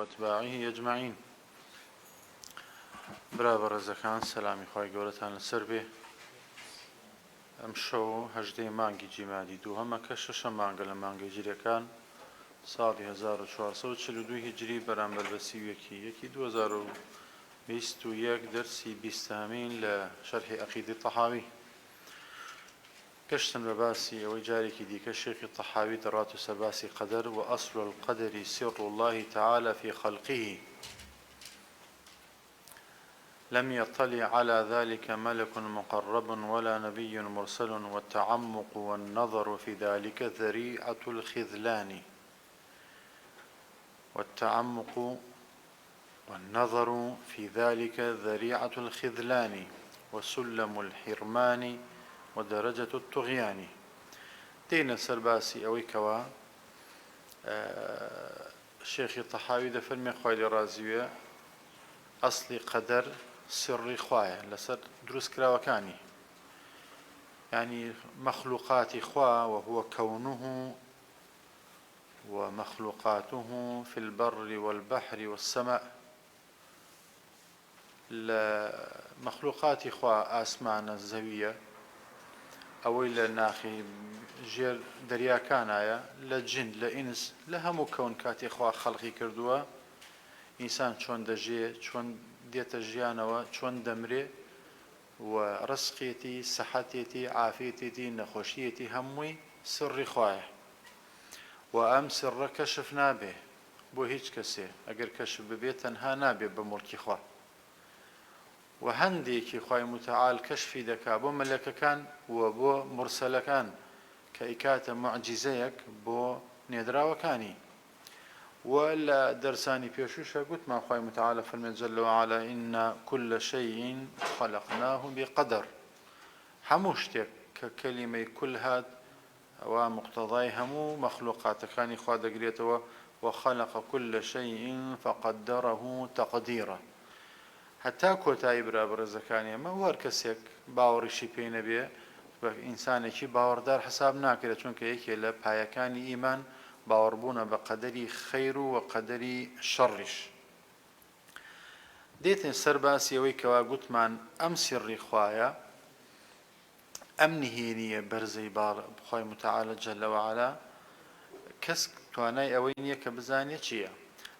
وأتباعه أجمعين. برابر الزكان سلامي خواهي قولتان السربي أمشو هجدي مانجي جمادي دوهما كشش مانجا لمانجي جيري كان صالي 1442 هجري برامبر بسي يكي 2021 درسي بيستامين لشرح أقيد الطحاوي كشتن بباسي وجاري كدي كالشيخ الطحاوي درات سباسي قدر وأصل القدر سر الله تعالى في خلقه لم يطلع على ذلك ملك مقرب ولا نبي مرسل والتعمق والنظر في ذلك ذريعة الخذلان والتعمق والنظر في ذلك ذريعة الخذلان وسلم الحرمان ودرجة الطغيان. دين سرباسي أوي كوا الشيخ الطحاوي دفرمي خوالي رازيوية أصلي قدر سري خوايا لسر دروس كراوكاني يعني مخلوقات خوا وهو كونه ومخلوقاته في البر والبحر والسماء. مخلوقات خوا آسمان الزوية أو إلى ناخي جير دريا كانايا لجن لإنس لهم كون كاتي خوا خلقي كردوا إنسان چون دجي چون ديت جيانوا چون دمري ورزقيتي صحتيتي عافيتي نخوشيتي هموي سر خوايا وأم سر كشفنا به بو هيج كسي أجر كشف ببيت تنها نابي بملك خوا وهندي كي خواي متعال كشفي دكا بو ملك كان وبو مرسل كان كإكات معجزيك بو ندرا وكاني ولا درساني بيشوشا قلت ما خواي متعالى فرمي جل وعلا إن كل شيء خلقناه بقدر حموشتك ككلمة كل هاد ومقتضاي همو مخلوقات كان خوا دقريته وخلق كل شيء فقدره تقديرا حتى كوتاي برابر الزكانية ما هو كسيك باوري شي بين بيه إنسان شي باوردار حساب ناكره چونك يكي لبايكاني إيمان باوربونا بقدري خير وقدري شرش. ديتن سرباسي ويكوا قتمان أمسر رخوايا أمنهينية برزي بخواي متعالى جل وعلا كسك تواناي أوينية كبزانية شيئا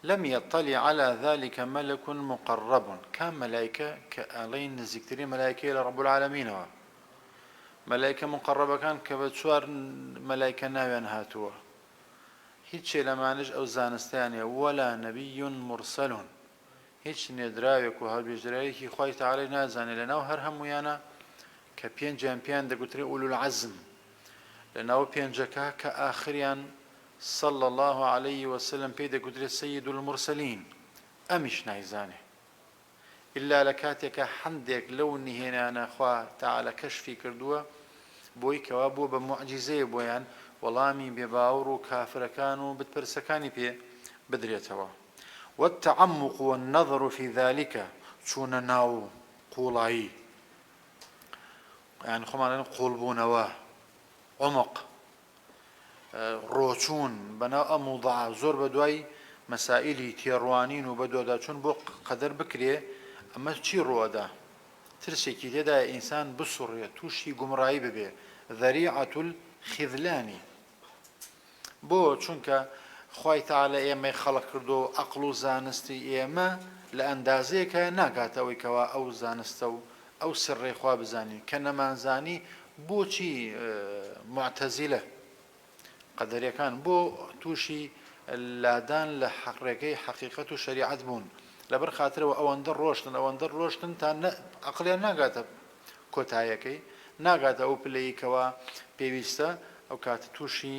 لم يطلع على ذلك ملك مقرب كان ملائكة كألين نزكتري ملائكة لرب العالمين ملائكة مقربة كان كبتشوار ملائكة ناويان هاتوا هیچ لمانج أو زانستانية ولا نبي مرسل هیچ ندراوك وهالبجرائي خوي تعالى نازاني لناو هرهم ويانا كبين جامبيان دقوتري أولو العزم لناو بين جكا كآخريان صلى الله عليه وسلم بيدا قدري سيد المرسلين أمش نايزاني إلا لكاتك حندك لوني هنا أنا أخوة تعالى كشفي كردوا بوي كوابو بمعجزة بويان وڵامی بێباوڕ و کافرەکان و بتپرسەکانی پێ بدرێتەوە. والتعمق والنظر في ذلك چوونە ناو قوڵایی يعني خۆمان قوڵبوونەوە عمق ڕۆچوون بەناو ئەم موضوع زۆر بە دوای مەسائلی تێڕوانین و بەدوەدا چوون بۆ قەدەر بکرێ ئەمە چی ڕۆدا ترسێکی تێدا ئینسان بسوڕێت تووشی گومڕایی ببێ ذەریعەة الخذلان بۆ چونکە خوای تعالە ئێمەی خەڵق کردو عەقڵ و زانستی ئێمە لە ئەندازەیەکە ناگاتەوەی کەوا ئەو زانستە و ئەو سڕەی خوا بزانین کە نەمانزانی بۆچی معتەزیلە قەدەریەکان بۆ تووشی لادان لە ڕێگەی حەقیقەت و شەریعەت بوون لەبەر خاترەوە ئەوەندە ڕۆشتن تا عەقڵیان ناگاتە کۆتاییەکەی ناگاتە ئەو پلەی کەوا پێویستە ئەو کاتە تووشی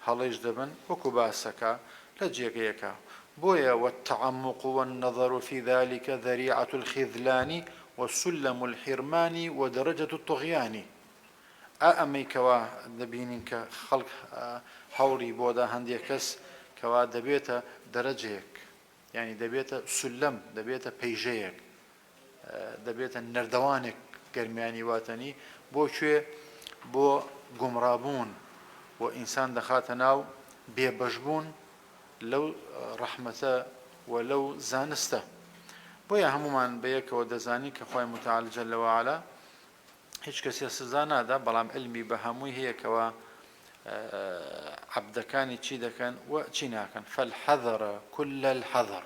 هەڵەیش دەبن وەکو باسەکە لە جێگەیەکە بۆیە والتعمق والنظر في ذلك ذريعة الخذلان وسلم الحرمان ودرجة الطغيان. ئەمەی کەوا دەبینین کە خەڵک هەوڵی بۆدا هەندێک کەس کەوا دەبێتە دەرەجەیەک یعنی دەبێتە سولەم دەبێتە پەیژەیەک دەبێتە نەردەوانێک گەرمیانی واتەنی بۆ کوێ بۆ گومڕابوون و ئینسان دەخاتە ناو بێبەشبوون لەو ڕەحمەتە ولو زانستە بۆیە هەمومان بەیەکەوە دەزانی کە خۆی متعال جل وعلا هیچ کەسێ سزا نادا بەڵام علمی بە هەمووی هەیەکەوە عەبدەکانی چی دەکەن و چی ناکەن فالحذر كل الحذر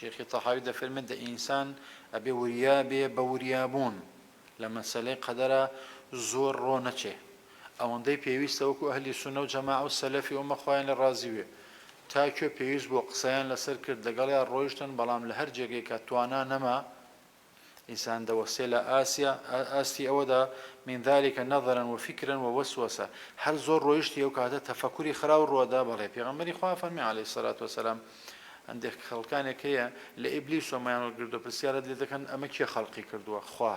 شێخی تەحاوی دەفەرمێت ئینسان ئەبێ وریا بێ بە وریابوون لە مەسەلەی قەدەرە زۆر ڕۆ نەچێ ئەوەندەی پێویستە وەکو ئەهلی سونە و جەماعە و سەلەفی ئەومە خۆیان لە ڕازی وێ تاکوێ پێویست بۆ قسەیان لەسەر کرد لەگەڵیان ڕۆیشتن بەڵام لە هەر جێگەی کە توانا نەما ئینسان دەوەسێ لە ئاستی ئەوەدا من ذلك نظرا وفكرا ووسوسة هەر زۆر ڕۆیشتی ئەو کاتە تەفەکوری خراو ڕۆدا بەڵێ پێغەمبەری خوا فەرمی عەلەیهی سەلات وسەلام هەندێک خەڵکانێک هەیە لە ئیبلیس وەمایان وەرگردووە پرسیارت لێ دەکەن ئەمە کێ خەڵقی کردووە خوا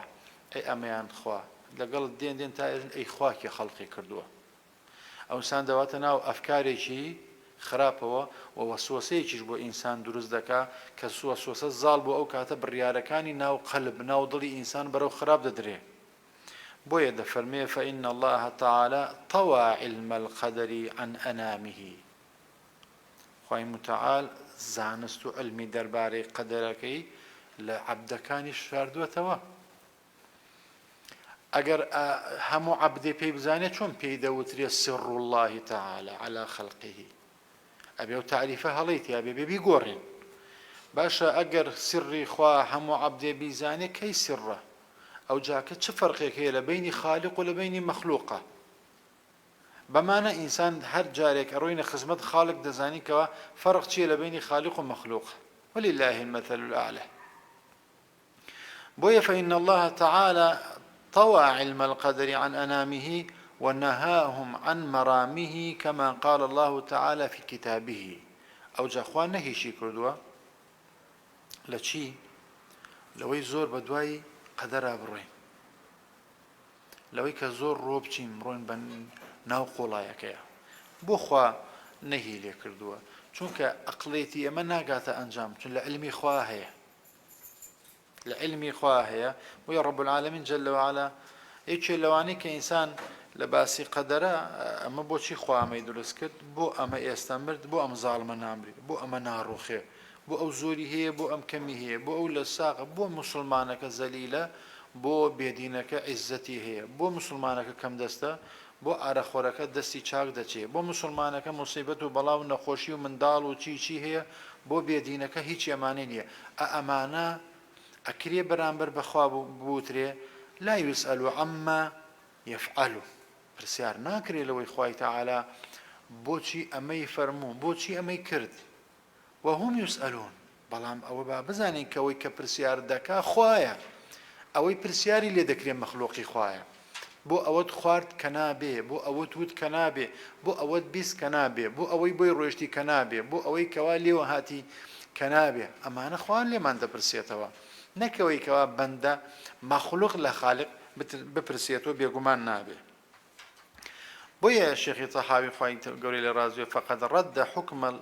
ئەی ئەمەیان خوا لەگەڵت دێن تا ئەی خوا کێ خەڵقی کردووە ئەوسان دەواتە ناو ئەفکارێکی خراپەوە و وەسوسەیەکیش بۆ ئینسان دروست دەکا کە وەسوسە زاڵ بۆ ئەو کاتە بڕیارەکانی ناو قەلب ناو دڵی ئینسان بەرەو خراپ دەدرێ بۆیە دەفەرمێ فإن الله تعالى طوى علم القدر عن أنامه خوای متعال زانست و علمی دەربارەی قەدەرەکەی لە عەبدەکانی شاردووەتەوە ئەگەر هەموو عەبدێ پێی بزانێت چۆن پێی دەوترێ سر الله تعالى على خلقه ئەبێ و تعریفە هەڵەیتیا بێ بیگۆڕین باشە ئەگەر سری خوا هەموو عەبدێ بیزانێ کەی سرڕە ئەو جاکە چه فەرقێک هەیە لە بینی خالق و لە بینی مەخلوقە بەمانە ئینسان هەر جارێک ئەڕۆینە خزمەت خالق دەزانیکەوە فەرق چیە لە بینی خالق و مەخلوق ولله المثل الأعلى بۆیە فإن الله تعالى طوى علم القدر عن أنامه ونهاهم عن مرامه كما قال الله تعالى في كتابه أو جاخوان نهيشي كردوا لچی لەوەی زۆر بە دوای قەدەرا بڕۆین لەوەی کە زۆر ڕۆ بچین بڕۆین بە ناو قۆڵایەکەیە بۆ خوا نەهی لێ کردووە چونکە ئەقڵێتی ئەمە ناگاتە ئەنجام چون لە علمی خوا هەیە لە علمی خوا هەیە بۆیە ڕەب العالەمین جەل وعەلا یەکێ لەوانەی کە ئینسان لە باسی قەدەرە ئەمە بۆچی خوا ئەمەی دروست کرد بۆ ئەمە ئێستا مرد بۆ ئەم زاڵمە نامرێت بۆ ئەمە ناڕوخێ بۆ ئەو زۆری هەیە بۆ ئەم کەمی هەیە بۆ ئەو لە ساقە بۆ موسڵمانەکە زەلیلە بۆ بێدینەکە عیزەتی هەیە بۆ موسڵمانەکە کەم دەستە بۆ ئارەخۆرەکە دەستی چاک دەچێت بۆ موسڵمانەکە موسیبەت و بەڵاو نەخۆشی و منداڵ و چی هەیە بۆ بێدینەکە هیچ ئەمانە نییە ئەمانە ئەکرێ بەرامبەر بەخوا بوترێ لا يسأل عما يفعل پرسیار ناکرێ لەوەی خوای تەعالا بۆچی ئەمەی فەرموو بۆچی ئەمەی کرد وهم يسألون بەڵام ئەوە با بزانین کەوەی کە پرسیار دەکا خوایە ئەوەی پرسیاری لێ دەکرێت مەخلوقی خوایە بۆ ئەوەت خوارد کە نابێ بۆ ئەوەت وت کە نابێ بۆ ئەوەت بیست کە نابێ بۆ ئەوەی بۆی ڕۆیشتی کە نابێ بۆ ئەوەی کەوا لێوە هاتی کە نابێ ئەمانە خوان لێمان دەپرسێتەوە نەکەوەی کەوا بەندە مەخلوق لە خالق بپرسێتەوە بێگومان نابێ بويا الشيخ طحاوي خوين قولي للرازي فقد رد حكم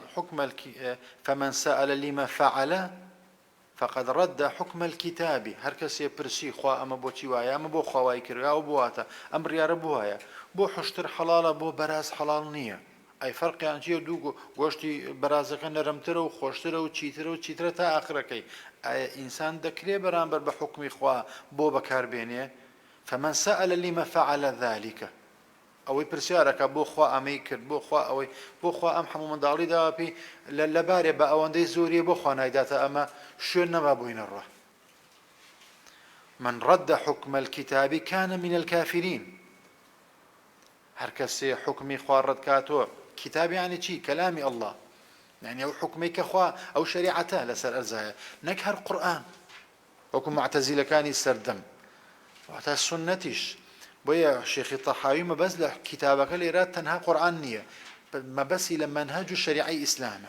فمن سأل لما فعل فقد رد حكم الكتاب هر کس يبرسي خوا اما بو چی وایا اما بو خواای کرد او بواته امر یا رب وایا بو حشتر حلاله بو براز حلال نیه اي فرق يعني چی دو گوشتي برازقه نرمتر و خوشتر و چیتر تا اخرکی انسان دکری برانبر به حکم خوا بو بکار بینه فمن سأل لما فعل ذلك ئەوەی پرسیارەکە بۆ خوا ئەمەی کرد بۆ خوا ئەوەی بۆ خوا ئەم هەموو منداڵی داواپی لەبارێ بە ئەوەندەی زۆریە بۆ خوا نایداتە ئەمە شوێن نەما بووینە ڕە من رد حكم الكتاب كان من الكافرين هر کەسێ حکمی خوا ڕەت کاتۆ کتاب یعنی چی کەلامی الله يعني ئەو حکمەی کە خوا ئەو شەریعەتە لەسەر ئەرزایە نەک هەر قورئان وەکو معتەزیلەکانی سەردەم واتە سونەتیش بويا شيخ الطحاوي ما بس له كتابك الإيراد تنها قرآنية ما بس إلى منهج الشريعي إسلام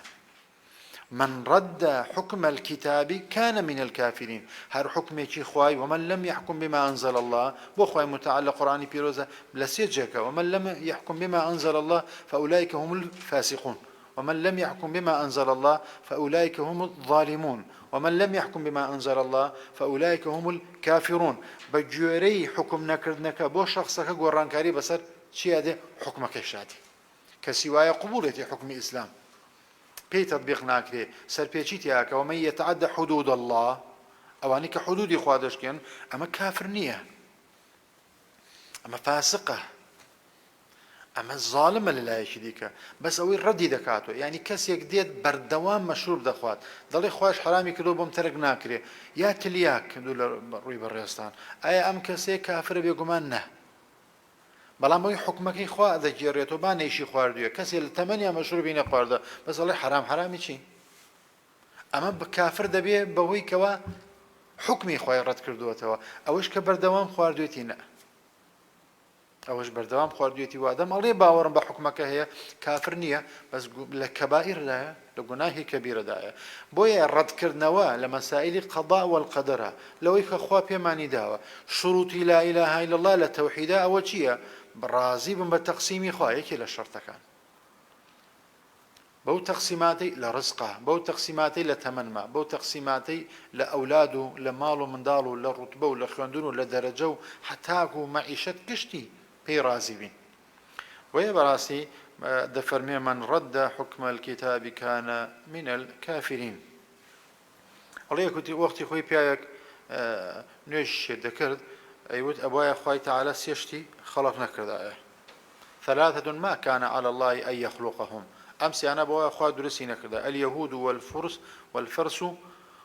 من رد حكم الكتاب كان من الكافرين هر حكم شي خواي ومن لم يحكم بما أنزل الله بو خواي متعلق قرآني بيروزة بلسيجك ومن لم يحكم بما أنزل الله فأولئك هم الفاسقون ومن لم يحكم بما أنزل الله فأولئك هم الظالمون ومن لم يحكم بما أنزل الله فأولئك هم الكافرون بجوري حكم نكردنك بو شخصك قرانكاري بسر شي هذا حكمك شادي كسوايا قبولتي حكم الإسلام پێی تەطبیق ناکرێ سەرپێچی تیاکە ومن يتعد حدود الله ئەوانەی کە حدودی خوا دەشکێن ئەمە کافر نییە ئەمە فاسقە ئەمە زاڵمە لەلایەکی دیکە بەس ئەوەی ڕەدی دەکاتەوە یعنی کەسێک دێت بەردەوام مەشروب دەخوات دەڵێ خوش حرامی کردو بۆم تەرک ناکرێ یا تلیاک کردو لە ڕووی بەڕێستان ئایا ئەم کەسێک کافرە بێگومان نە بەڵام ئەوی حکومەکەی خوا دەگێڕێتەوە با نەیشی خواردووە کەسێ لە تەمەنیا مەشروبی نەخواردە بەس دەڵێ حرام حرامی چی ئەمە کافر دەبێ بەهۆی کەوە حکمی خوای ڕەت کردووەتەوە ئەوەش کە بەردەوام خواردوێتی نە ئەوەش بەردەوام خواردوێتی وادەم ئەڵێ باوەڕم بە حکومەکە هەیە کافر نییە بەس لە کەبائیردایە لە گوناهی کەبیرەدایە بۆیە ڕەتکردنەوە لە مەسائلی قەضا وەالقەدەرە لەوەی کە خوا پێمانی داوە شروطی لا ئیلاهە ئیلا الله لە تەوحیدا ئەوە چییە ڕازی بم بە تەقسیمی خوا یەکێ لە شەرتەکان بەو تەقسیماتەی لە ڕزقا بەو تەقسیماتەی لە تەمەنما بەو تەقسیماتەی لە ئەولاد و لە ماڵ و منداڵ و لە ڕوتبە و لە خوێندون و لە دەرەجە و حتاک و مەعیشەت گشتی پێی ڕازی بین وەیە بەڕاستی دەفەرمێ من ڕەد حکم الكتاب كان من الكافرين ئەڵێ کوتی وەختی خۆی پیاەک نوێژ شێت دەکرد ئەیوت ئەبوایە خوای تەعالە سێشتی خەڵق نەکردایە ثلاثة ما كان على الله أن يخلقهم أمس أنا بوا أخوة درسينا كذا اليهود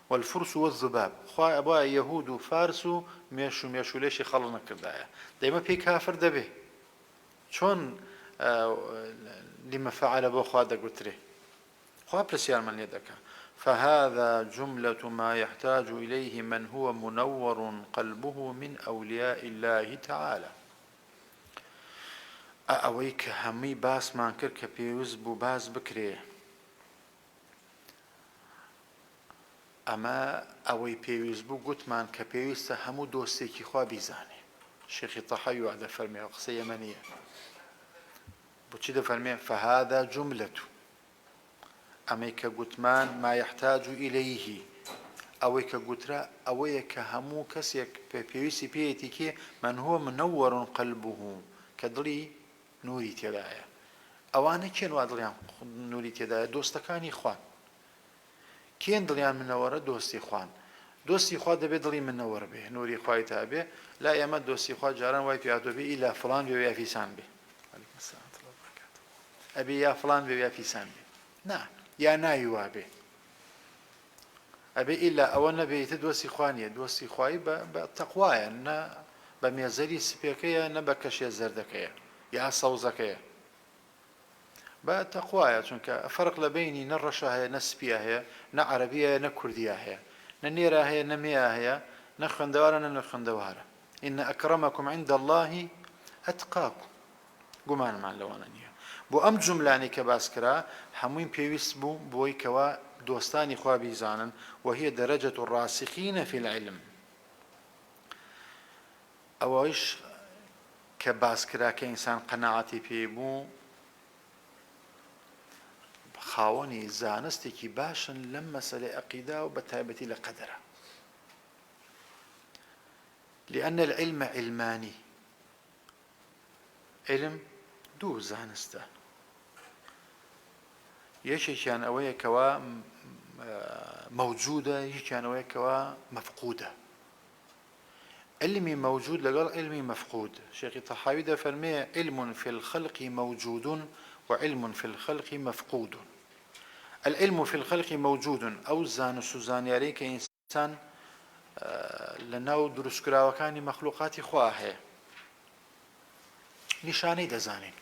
والفرس والذباب أخوة أبوا يهود وفارس ميشو ليش خلنا كذا دائما في كافر دبه شون لما فعل أبو أخوة دقتري أخوة برسيان من يدك فهذا جملة ما يحتاج إليه من هو منور قلبه من أولياء الله تعالى ئەوەی کە هەمووی باسمان کرد کە پێویست بوو باس بکرێ ئەمە ئەوەی پێویست بوو گوتمان کە پێویستە هەموو دۆستێکی خوا بیزانێ شێخی تەحەوی وا دەفەرمێ قسە یەمەنیە بۆچی دەفەرمێ فهذا جملة ئەمەی کە گوتمان ما يحتاج إليه ئەوەی کە گوترا ئەوەیە کە هەموو کەسێک پێویستی پێیەتی کێ من هو منور قلبه کە دڵی نوری تێدایە ئەوانە کێن وا دڵیان نوری تێدایە دۆستەکانی خوان کێن دڵیان منەوەرە دۆستی خوان دۆستی خوا دەبێت دڵی منەوەر بێ نوری خوای تا بێ لا ئێمە دۆستی خوا جاران وای پێهاتوە بێ ئیلا فڵان بێ یا فیسان بێ ئەبێ یا فڵان بێ یا فیسان بێ نا یا ناوی وا بێ ئەبێ ئیلا ئەوە نەبێتە دۆستی خوانیە دۆستی خوای بە تەقوایە نە بە مێزەری سپێکەیە نە بە کەشێ زەردەکەیە یا سەوزەکەیە بە تەقوایە چونکە فەرق لە بینی نە ڕەشە هەیە نە سپیە هەیە نە عەرەبیە نە کوردیە هەیە نە نێرە هەیە نە مێە هەیە نە خوێندەوارە نە خوێندەوارە ئین ئەکرەمەکم عند الله ئەتقاکم گومانمان لەوانە نییە بۆ ئەم جوملانی کە باس کرا هەمووی پێویست بوو بۆی کەوا دۆستانی خوا بیزانن وهي درجة الراسخين في العلم ئەوەش کە باس کرا کە ئینسان قەناعەتی پێی بوو خاوەنی زانستێکی باشن لەم مەسەلەی عەقیدا و بە تایبەتی لە قەدەرە لأن العلم علماني علم دوو زانستە یەکێکیان ئەوەیە کەوا موجودة یەکیان ئەوەیە کەوا مەفقودە علمي موجود لقال علمي مفقود شيخ الطحاوي ده فرمي علم في الخلق موجود وعلم في الخلق مفقود العلم في الخلق موجود أو زان سوزان عليك إنسان لناو درسكرا وكان مخلوقات خواه نشاني دزانين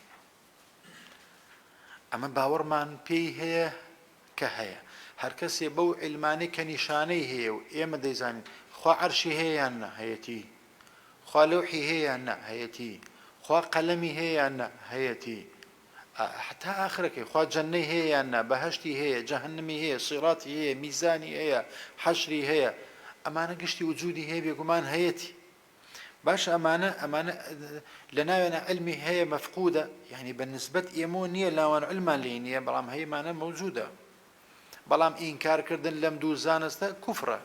أما باورمان بي هي كهيا هر کەسێ بەو علمانەی کە نیشانەی هەیە و ئێمە دەیزانین خوا عەرشی هەیە یان نە هەیەتی خوا لەوحی هەیە یان نە هەیەتی خوا قەلەمی هەیە یان نە هەیەتی حتا ئاخرەکەی خوا جەنەی هەیە یان نە بەهەشتی هەیە جەهەنەمی هەیە سیڕاتی هەیە میزانی هەیە حەشری هەیە ئەمانە گشتی وجودی هەیە بێگومان هەیەتی باش ئەمانە لە ناوێنە علمی هەیە مەفقودە یعنی بەنسبەت ئێمە نییە لاوان علمان لێ نییە بەڵام هەیەمانە مەوجودە بەڵام ئینکارکردن لەم دوو زانستە کوفرە